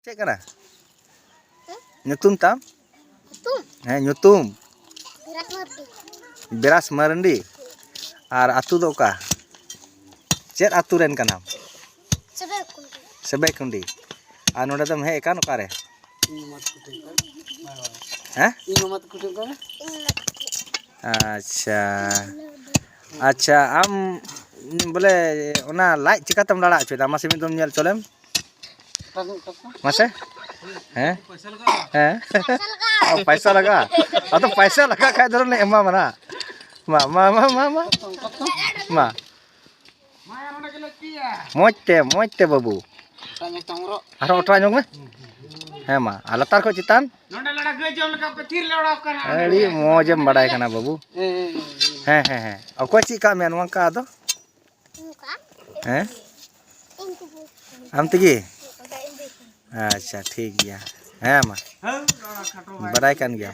Cek kana? Nyutum tam? Nyutum. Nyutum. Beras mardi. Beras marandi. Ar atu do ka? Cek atu ren kanam? Sebek kundi. Sebek kundi. Anu datam he kan okare? Ingat kuting kan? Hah? Ingat kuting kan? अच्छा अच्छा आम बोले ओना light चिकातम लड़ा चोदा मासे मिदम nail चलेम मासे हैं हैं पैसा लगा तो पैसा लगा खाय धरो ने एमा मना मा मा मा मा मा मा मोजते बाबू आरो ओटरा जोंग में हैं मा लतार को चितान अड़ी मोजम बड़ाय कना बाबू हैं हैं हैं अको ची का मेन वंका दो हैं आम तगी अच्छा ठीक गया हैं मा बड़ाय कन गया।